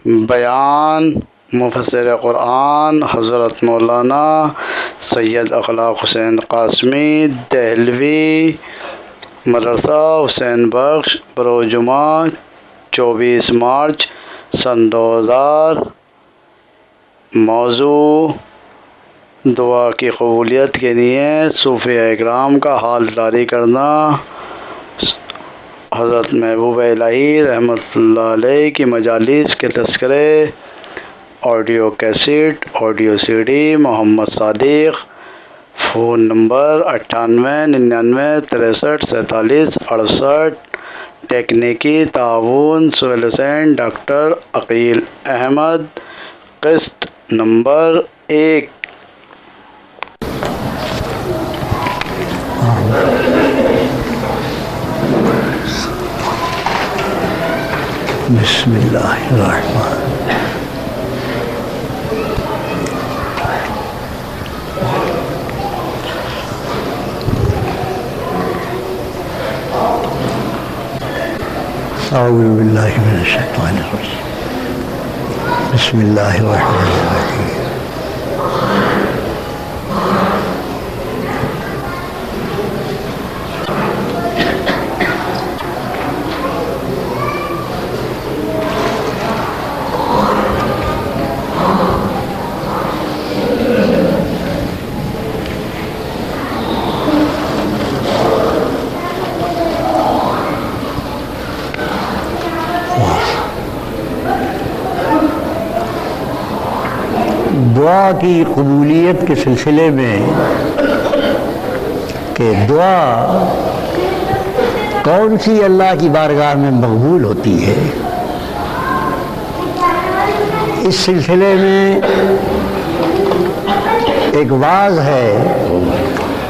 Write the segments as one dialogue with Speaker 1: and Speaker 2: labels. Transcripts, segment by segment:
Speaker 1: بیان مفسر قرآن حضرت مولانا سید اخلاق حسین قاسمی دہلوی مدرسہ حسین بخش بروجمعہ 24 مارچ سن 2000۔ موضوع دعا کی قبولیت کے لیے صوفیہ اکرام کا حال جاری کرنا۔ حضرت محبوب الہی رحمۃ اللہ علیہ کی مجالس کے تذکرے، audio cassette, audio C D, Muhammad Sadiq, phone number 9899 63 47 68، تکنیکی تعاون سہیل حسین ڈاکٹر عقیل احمد، قسط نمبر 1۔
Speaker 2: بسم اللہ الرحمن اعوذ باللہ من الشیطان الرجیم بسم اللہ الرحمن الرحیم۔ دعا کی قبولیت کے سلسلے میں کہ دعا کون سی اللہ کی بارگاہ میں مقبول ہوتی ہے، اس سلسلے میں ایک واعظ ہے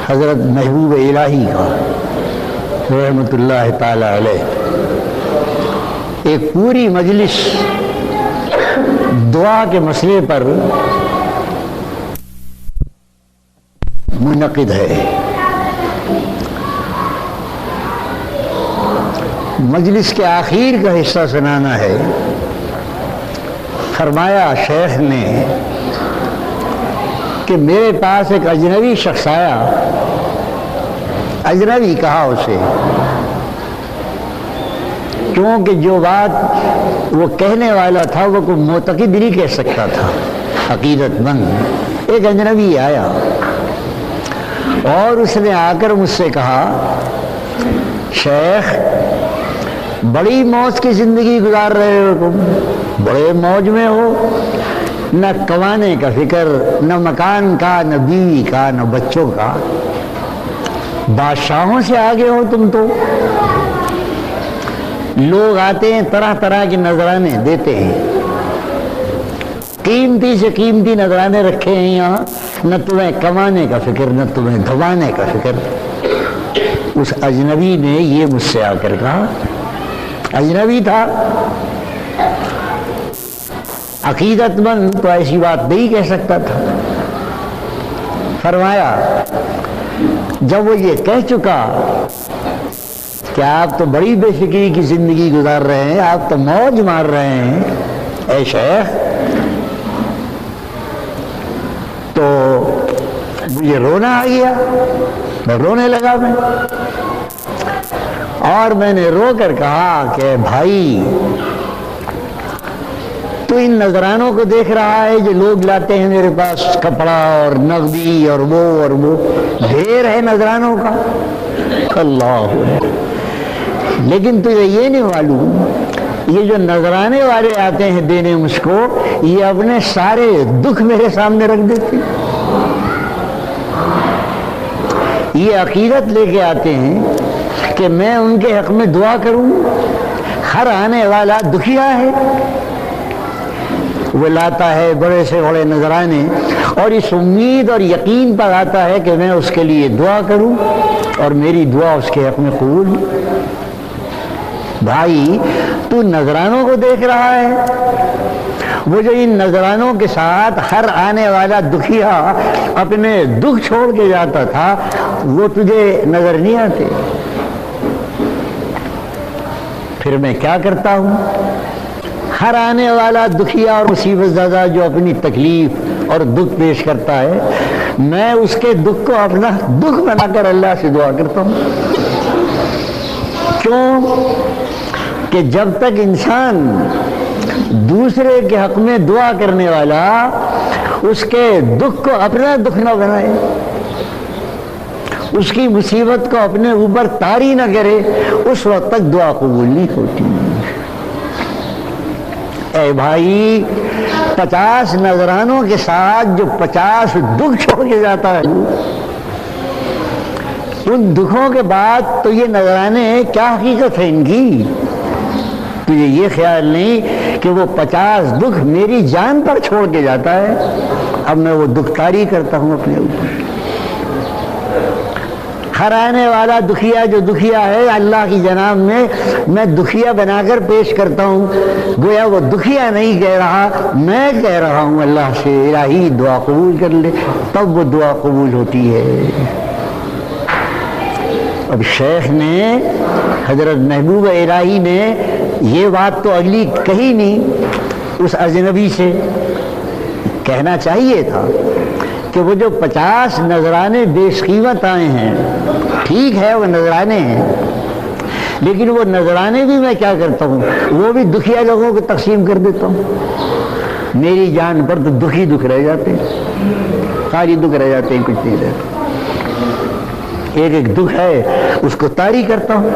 Speaker 2: حضرت محبوب الہی کا رحمۃ اللہ تعالی علیہ۔ ایک پوری مجلس دعا کے مسئلے پر منعقد ہے۔ مجلس کے آخر کا حصہ سنانا ہے۔ فرمایا شیخ نے کہ میرے پاس ایک اجنبی شخص آیا، اجنبی کہا اسے کیونکہ جو بات وہ کہنے والا تھا وہ کوئی معتقد نہیں کہہ سکتا تھا، عقیدت مند۔ ایک اجنبی آیا اور اس نے آ کر مجھ سے کہا، شیخ بڑی موج کی زندگی گزار رہے ہو تم، بڑے موج میں ہو، نہ کمانے کا فکر، نہ مکان کا، نہ بیوی کا، نہ بچوں کا، بادشاہوں سے آگے ہو تم تو۔ لوگ آتے ہیں طرح طرح کے نذرانے دیتے ہیں، قیمتی سے قیمتی نذرانے رکھے ہیں یہاں، نہ تمہیں کمانے کا فکر، نہ تمہیں دھوانے کا فکر۔ اس اجنبی نے یہ مجھ سے آ کر کہا، اجنبی تھا، عقیدت مند تو ایسی بات نہیں کہہ سکتا تھا۔ فرمایا جب وہ یہ کہہ چکا کہ آپ تو بڑی بے فکری کی زندگی گزار رہے ہیں، آپ تو موج مار رہے ہیں اے شیخ، تو مجھے رونا آ گیا، میں رونے لگا میں، اور میں نے رو کر کہا کہ بھائی تو ان نذرانوں کو دیکھ رہا ہے جو لوگ لاتے ہیں میرے پاس، کپڑا اور نقدی اور وہ ڈھیر ہے نذرانوں کا، اللہ، لیکن تجھے یہ نہیں معلوم یہ جو نذرانے والے آتے ہیں دینے مجھ کو، یہ اپنے سارے دکھ میرے سامنے رکھ دیتے، یہ عقیدت لے کے آتے ہیں کہ میں ان کے حق میں دعا کروں۔ ہر آنے والا دکھیا ہے، وہ لاتا ہے بڑے سے بڑے نذرانے اور اس امید اور یقین پر آتا ہے کہ میں اس کے لیے دعا کروں اور میری دعا اس کے حق میں قبول ہو۔ بھائی تو نذرانوں کو دیکھ رہا ہے، وہ جو ان نذرانوں کے ساتھ ہر آنے والا دکھیا اپنے دکھ چھوڑ کے جاتا تھا، وہ تجھے نظر نہیں آتے؟ پھر میں کیا کرتا ہوں؟ ہر آنے والا دکھیا اور مصیبت زدہ جو اپنی تکلیف اور دکھ پیش کرتا ہے، میں اس کے دکھ کو اپنا دکھ بنا کر اللہ سے دعا کرتا ہوں۔ کیوں کہ جب تک انسان دوسرے کے حق میں دعا کرنے والا اس کے دکھ کو اپنا دکھ نہ بنائے، اس کی مصیبت کو اپنے اوپر طاری نہ کرے، اس وقت تک دعا قبول نہیں ہوتی۔ اے بھائی، 50 نذرانوں کے ساتھ جو 50 دکھ چھوڑ کے جاتا ہے، ان دکھوں کے بعد تو یہ نذرانے کیا حقیقت ہے ان کی؟ تجھے یہ خیال نہیں کہ وہ 50 دکھ میری جان پر چھوڑ کے جاتا ہے، اب میں وہ دکھ طاری کرتا ہوں اپنے اوپر۔ ہر آنے والا دکھیا جو دکھیا ہے اللہ کی جناب میں دکھیا بنا کر پیش کرتا ہوں، گویا وہ دکھیا نہیں کہہ رہا، میں کہہ رہا ہوں اللہ سے الہی دعا قبول کر لے، تب وہ دعا قبول ہوتی ہے۔ اب شیخ نے، حضرت محبوب الہی نے یہ بات تو اگلی کہی نہیں، اس اجنبی سے کہنا چاہیے تھا کہ وہ جو 50 نذرانے بیش قیمت آئے ہیں، ٹھیک ہے وہ نذرانے ہیں، لیکن وہ نذرانے بھی میں کیا کرتا ہوں، وہ بھی دکھیا لوگوں کو تقسیم کر دیتا ہوں۔ میری جان پر تو دکھ ہی دکھ رہ جاتے ہیں، خالی دکھ رہ جاتے ہیں، کچھ نہیں رہتا۔ ایک ایک دکھ ہے اس کو طاری کرتا ہوں۔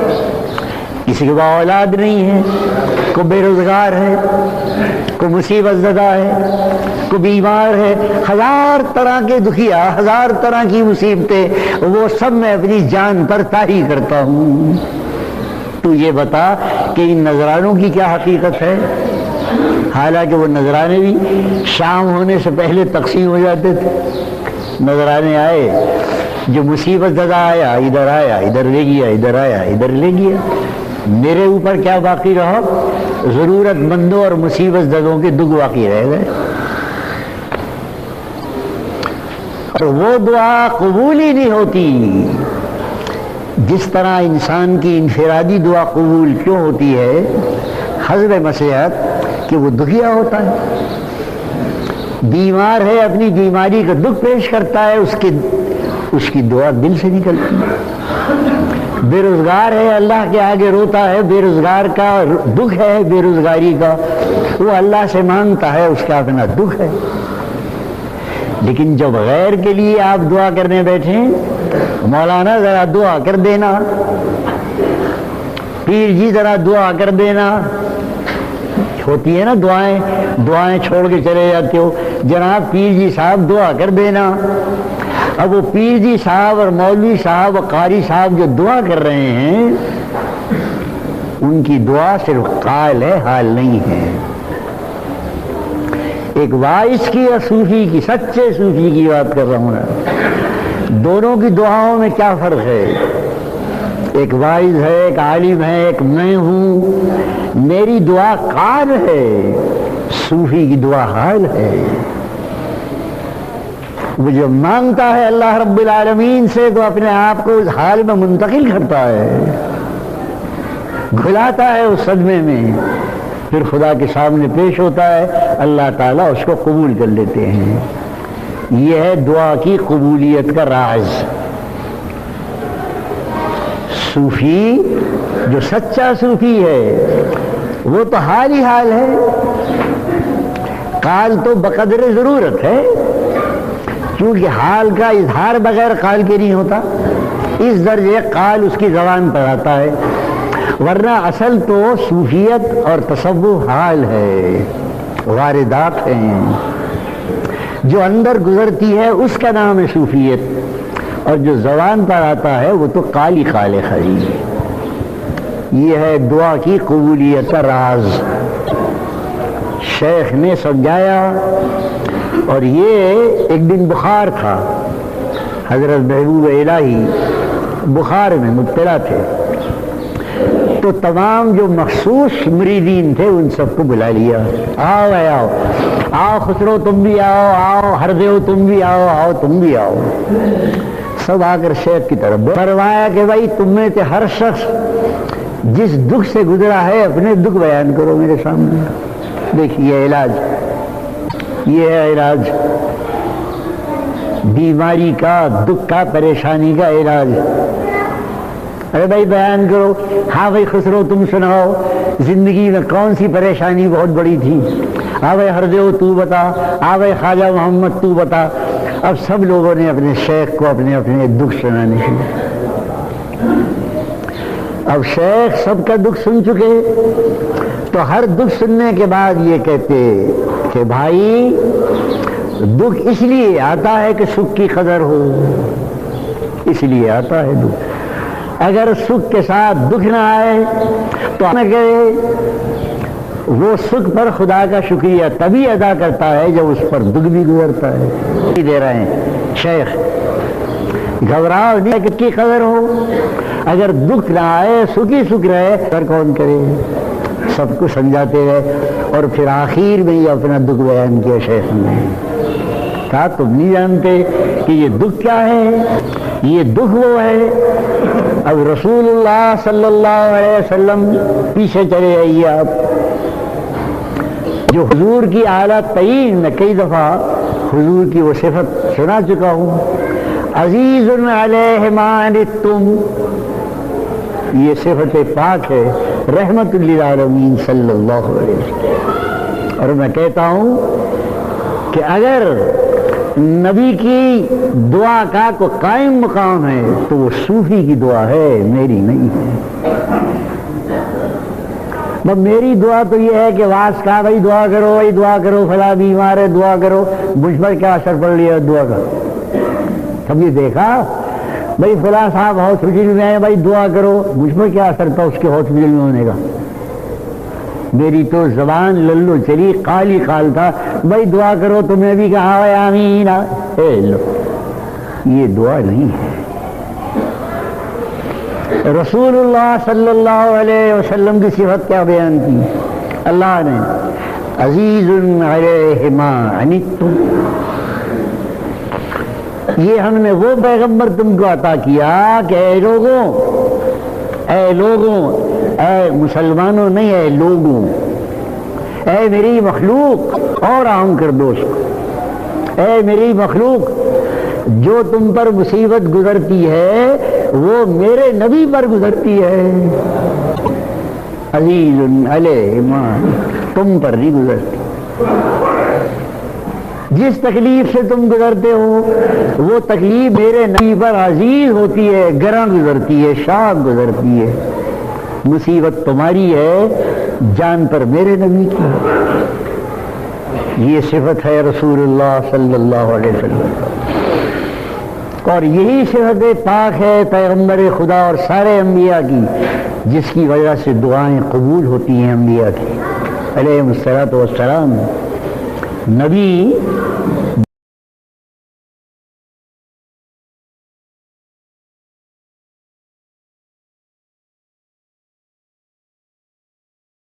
Speaker 2: کسی کے پاس اولاد نہیں ہے، کوئی بے روزگار ہے، کوئی مصیبت زدہ ہے، کوئی بیمار ہے، ہزار طرح کے دکھیا، ہزار طرح کی مصیبتیں، وہ سب میں اپنی جان پر طاری کرتا ہوں۔ تو یہ بتا کہ ان نذرانوں کی کیا حقیقت ہے؟ حالانکہ وہ نذرانے بھی شام ہونے سے پہلے تقسیم ہو جاتے تھے۔ نذرانے آئے، جو مصیبت زدہ آیا ادھر لے گیا، ادھر آیا ادھر لے گیا، میرے اوپر کیا باقی رہا؟ ضرورت مندوں اور مصیبت زدوں کے دکھ باقی رہ گئے، اور وہ دعا قبول ہی نہیں ہوتی۔ جس طرح انسان کی انفرادی دعا قبول کیوں ہوتی ہے حسب مسیحت کہ وہ دکھیا ہوتا ہے، بیمار ہے، اپنی بیماری کا دکھ پیش کرتا ہے، اس کی دعا دل سے نکلتی ہے۔ بے روزگار ہے، اللہ کے آگے روتا ہے، بے روزگار کا دکھ ہے، بے روزگاری کا وہ اللہ سے مانگتا ہے، اس کا اپنا دکھ ہے۔ لیکن جب غیر کے لیے آپ دعا کرنے بیٹھیں، مولانا ذرا دعا کر دینا، پیر جی ذرا دعا کر دینا، ہوتی ہے نا دعائیں چھوڑ کے چلے جاتے ہو، جناب پیر جی صاحب دعا کر دینا۔ اب وہ پیر جی صاحب اور مولوی صاحب اور قاری صاحب جو دعا کر رہے ہیں، ان کی دعا صرف قائل ہے، حال نہیں ہے۔ ایک وائس کی اور صوفی کی، سچے صوفی کی بات کر رہا ہوں میں، دونوں کی دعاؤں میں کیا فرق ہے؟ ایک وائز ہے، ایک عالم ہے، ایک میں ہوں، میری دعا قائل ہے، صوفی کی دعا حال ہے۔ وہ جو مانگتا ہے اللہ رب العالمین سے تو اپنے آپ کو اس حال میں منتقل کرتا ہے، گھلاتا ہے اس صدمے میں، پھر خدا کے سامنے پیش ہوتا ہے، اللہ تعالیٰ اس کو قبول کر لیتے ہیں۔ یہ ہے دعا کی قبولیت کا راز۔ صوفی جو سچا صوفی ہے وہ تو حال ہی حال ہے، قال تو بقدر ضرورت ہے، کیونکہ حال کا اظہار بغیر قال کے نہیں ہوتا، اس درجے قال اس کی زبان پر آتا ہے، ورنہ اصل تو صوفیت اور تصوف حال ہے، واردات ہیں، جو اندر گزرتی ہے اس کا نام ہے صوفیت، اور جو زبان پر آتا ہے وہ تو قال ہی قال خری۔ یہ ہے دعا کی قبولیت کا راز، شیخ نے سمجھایا۔ اور یہ ایک دن بخار تھا، حضرت محبوب الہی بخار میں مبتلا تھے، تو تمام جو مخصوص مریدین تھے ان سب کو بلا لیا، آؤ اے آؤ، آؤ خسرو تم بھی آؤ، آؤ ہردیو تم بھی آؤ، آؤ تم بھی آؤ۔ سب آ کر شیخ کی طرف فرمایا کہ بھائی تم میں سے ہر شخص جس دکھ سے گزرا ہے اپنے دکھ بیان کرو میرے سامنے۔ دیکھیے علاج، یہ ہے علاج بیماری کا، دکھ کا، پریشانی کا علاج۔ ارے بھائی بیان کرو، ہاں بھائی خسرو تم سناؤ زندگی میں کون سی پریشانی بہت بڑی تھی؟ ہاں بھائی ہردیو تو بتا، ہاں بھائی خواجہ محمد تو بتا۔ اب سب لوگوں نے اپنے شیخ کو اپنے اپنے دکھ سنانے شروع۔ اب شیخ سب کا دکھ سن چکے تو ہر دکھ سننے کے بعد یہ کہتے کہ بھائی دکھ اس لیے آتا ہے کہ سکھ کی قدر ہو، اس لیے آتا ہے دکھ۔ اگر سکھ کے ساتھ دکھ نہ آئے تو نہ کرے، وہ سکھ پر خدا کا شکریہ تبھی ادا کرتا ہے جب اس پر دکھ بھی گزرتا ہے۔ دے رہے ہیں شیخ، گھبراؤ نہیں کہ کی قدر ہو، اگر دکھ نہ آئے سکھ ہی سکھ رہے پھر کون کرے؟ سب کو سمجھاتے رہے اور پھر آخر میں یہ اپنا دکھ بیان کیا شیخ نے۔ کہا تم نہیں جانتے کہ یہ دکھ کیا ہے؟ یہ دکھ وہ ہے، اب رسول اللہ صلی اللہ علیہ وسلم پیچھے چلے آئیے آپ، جو حضور کی اعلیٰ تعین میں کئی دفعہ حضور کی وہ صفت سنا چکا ہوں، عزیز علیہ ما عنتم، یہ صفت پاک ہے رحمت للعالمین صلی اللہ علیہ وسلم۔ اور میں کہتا ہوں کہ اگر نبی کی دعا کا کوئی قائم مقام ہے تو وہ صوفی کی دعا ہے، میری نہیں ہے۔ میری دعا تو یہ ہے کہ واس کا بھائی دعا کرو، بھائی دعا کرو، فلاں بیمار ہے دعا کرو، مجھ پر کیا اثر پڑ لیا دعا کا؟ کبھی دیکھا بھائی فلاں صاحب ہاسپٹل میں ہیں، بھائی دعا کرو، مجھ پر کیا اثر تھا اس کے ہاسپٹل میں ہونے کا؟ میری تو زبان للو چلی، قال ہی قال تھا، بھائی دعا کرو تو میں بھی کہا آمین۔ اے لو، یہ دعا نہیں ہے۔ رسول اللہ صلی اللہ علیہ وسلم کی صفت کیا بیان کی اللہ نے؟ عزیز علیہ ما عنتم، یہ ہم نے وہ پیغمبر تم کو عطا کیا کہ اے لوگوں، اے لوگوں، اے مسلمانوں نہیں، اے لوگوں، اے میری مخلوق، اور عام کر دو اس کو، اے میری مخلوق، جو تم پر مصیبت گزرتی ہے وہ میرے نبی پر گزرتی ہے۔ عزیز علیہ ما، تم پر نہیں گزرتی۔ جس تکلیف سے تم گزرتے ہو وہ تکلیف میرے نبی پر عزیز ہوتی ہے، گراں گزرتی ہے، شاق گزرتی ہے۔ مصیبت تمہاری ہے، جان پر میرے نبی کی ہے۔ یہ صفت ہے رسول اللہ صلی اللہ علیہ وسلم، اور یہی صفت پاک ہے پیغمبر خدا اور سارے انبیاء کی، جس کی وجہ سے دعائیں قبول ہوتی ہیں انبیاء کی علیہ الصلوۃ والسلام۔ نبی